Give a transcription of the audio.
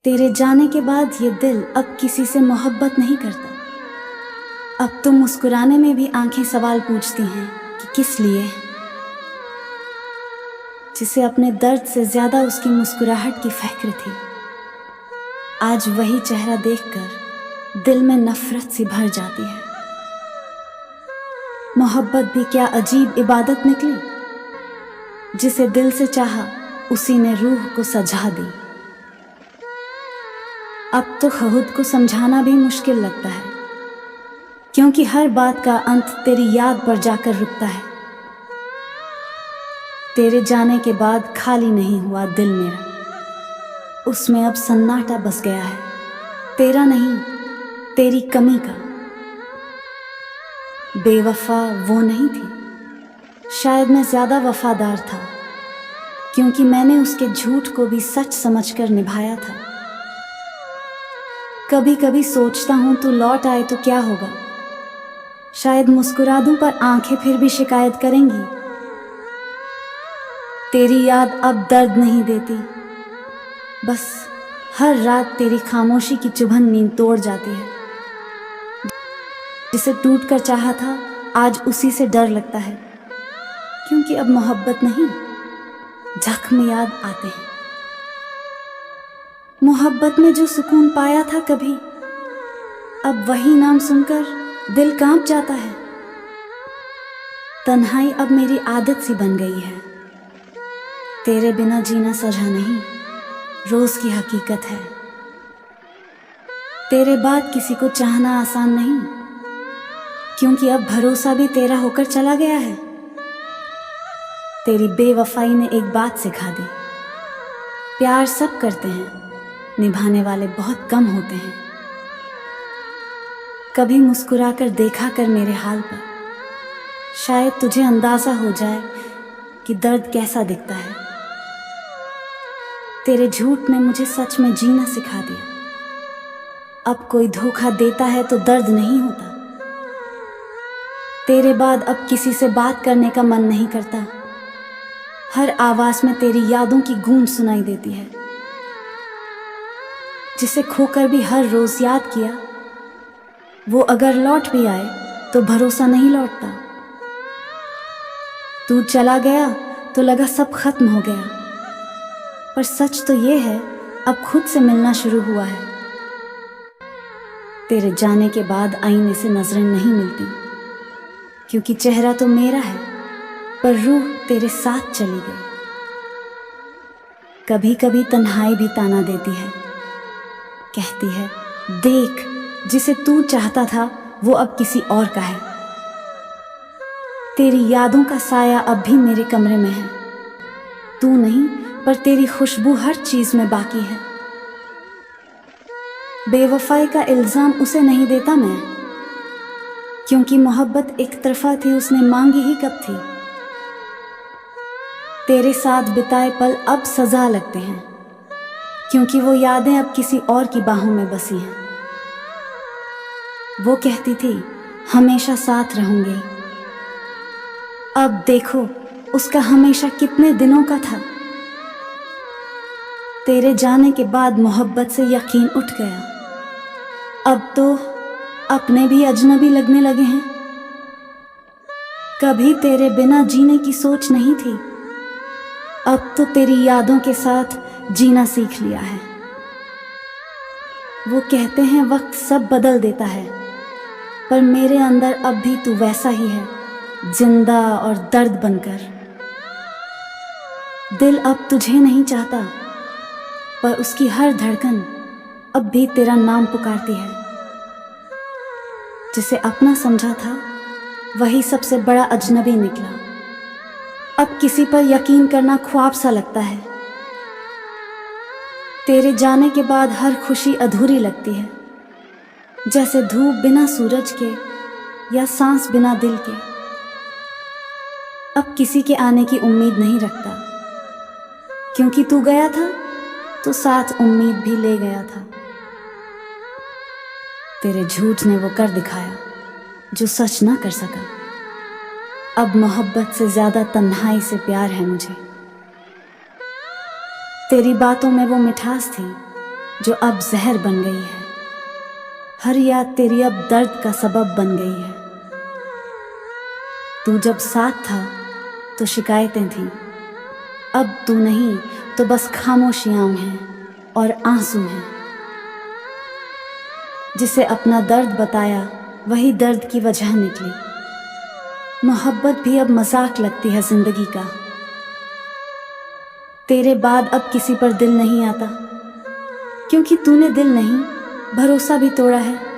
तेरे जाने के बाद ये दिल अब किसी से मोहब्बत नहीं करता। अब तो मुस्कुराने में भी आंखें सवाल पूछती हैं कि किस लिए। जिसे अपने दर्द से ज्यादा उसकी मुस्कुराहट की फिक्र थी, आज वही चेहरा देखकर दिल में नफरत सी भर जाती है। मोहब्बत भी क्या अजीब इबादत निकली, जिसे दिल से चाहा उसी ने रूह को सजा दी। अब तो खुद को समझाना भी मुश्किल लगता है, क्योंकि हर बात का अंत तेरी याद पर जाकर रुकता है। तेरे जाने के बाद खाली नहीं हुआ दिल मेरा, उसमें अब सन्नाटा बस गया है, तेरा नहीं तेरी कमी का। बेवफा वो नहीं थी, शायद मैं ज्यादा वफादार था, क्योंकि मैंने उसके झूठ को भी सच समझकर निभाया था। कभी कभी सोचता हूं तू लौट आए तो क्या होगा, शायद मुस्कुरा दूं पर आंखें फिर भी शिकायत करेंगी। तेरी याद अब दर्द नहीं देती, बस हर रात तेरी खामोशी की चुभन नींद तोड़ जाती है। जिसे टूट कर चाहा था आज उसी से डर लगता है, क्योंकि अब मोहब्बत नहीं जख्म याद आते हैं। मोहब्बत में जो सुकून पाया था कभी, अब वही नाम सुनकर दिल कांप जाता है। तन्हाई अब मेरी आदत सी बन गई है, तेरे बिना जीना सजा नहीं रोज की हकीकत है। तेरे बाद किसी को चाहना आसान नहीं, क्योंकि अब भरोसा भी तेरा होकर चला गया है। तेरी बेवफाई ने एक बात सिखा दी, प्यार सब करते हैं, निभाने वाले बहुत कम होते हैं। कभी मुस्कुराकर देखा कर मेरे हाल पर, शायद तुझे अंदाजा हो जाए कि दर्द कैसा दिखता है। तेरे झूठ ने मुझे सच में जीना सिखा दिया। अब कोई धोखा देता है तो दर्द नहीं होता। तेरे बाद अब किसी से बात करने का मन नहीं करता, हर आवाज में तेरी यादों की गूंज सुनाई देती है। जिसे खोकर भी हर रोज याद किया, वो अगर लौट भी आए तो भरोसा नहीं लौटता। तू चला गया तो लगा सब खत्म हो गया, पर सच तो ये है अब खुद से मिलना शुरू हुआ है। तेरे जाने के बाद आईने से नजरें नहीं मिलती, क्योंकि चेहरा तो मेरा है पर रूह तेरे साथ चली गई। कभी कभी तन्हाई भी ताना देती है, कहती है देख जिसे तू चाहता था वो अब किसी और का है। तेरी यादों का साया अब भी मेरे कमरे में है, तू नहीं पर तेरी खुशबू हर चीज में बाकी है। बेवफाई का इल्जाम उसे नहीं देता मैं, क्योंकि मोहब्बत एक तरफा थी, उसने मांगी ही कब थी। तेरे साथ बिताए पल अब सजा लगते हैं, क्योंकि वो यादें अब किसी और की बाहों में बसी हैं। वो कहती थी हमेशा साथ रहूंगी, अब देखो उसका हमेशा कितने दिनों का था। तेरे जाने के बाद मोहब्बत से यकीन उठ गया, अब तो अपने भी अजनबी लगने लगे हैं। कभी तेरे बिना जीने की सोच नहीं थी, अब तो तेरी यादों के साथ जीना सीख लिया है। वो कहते हैं वक्त सब बदल देता है, पर मेरे अंदर अब भी तू वैसा ही है, जिंदा और दर्द बनकर। दिल अब तुझे नहीं चाहता, पर उसकी हर धड़कन अब भी तेरा नाम पुकारती है। जिसे अपना समझा था वही सबसे बड़ा अजनबी निकला। अब किसी पर यकीन करना ख्वाब सा लगता है। तेरे जाने के बाद हर खुशी अधूरी लगती है, जैसे धूप बिना सूरज के या सांस बिना दिल के। अब किसी के आने की उम्मीद नहीं रखता, क्योंकि तू गया था तो साथ उम्मीद भी ले गया था। तेरे झूठ ने वो कर दिखाया जो सच ना कर सका। अब मोहब्बत से ज्यादा तन्हाई से प्यार है मुझे। तेरी बातों में वो मिठास थी जो अब जहर बन गई है। हर याद तेरी अब दर्द का सबब बन गई है। तू जब साथ था तो शिकायतें थीं, अब तू नहीं तो बस खामोशियां हैं और आंसू हैं। जिसे अपना दर्द बताया वही दर्द की वजह निकली। मोहब्बत भी अब मजाक लगती है जिंदगी का। तेरे बाद अब किसी पर दिल नहीं आता, क्योंकि तूने दिल नहीं भरोसा भी तोड़ा है।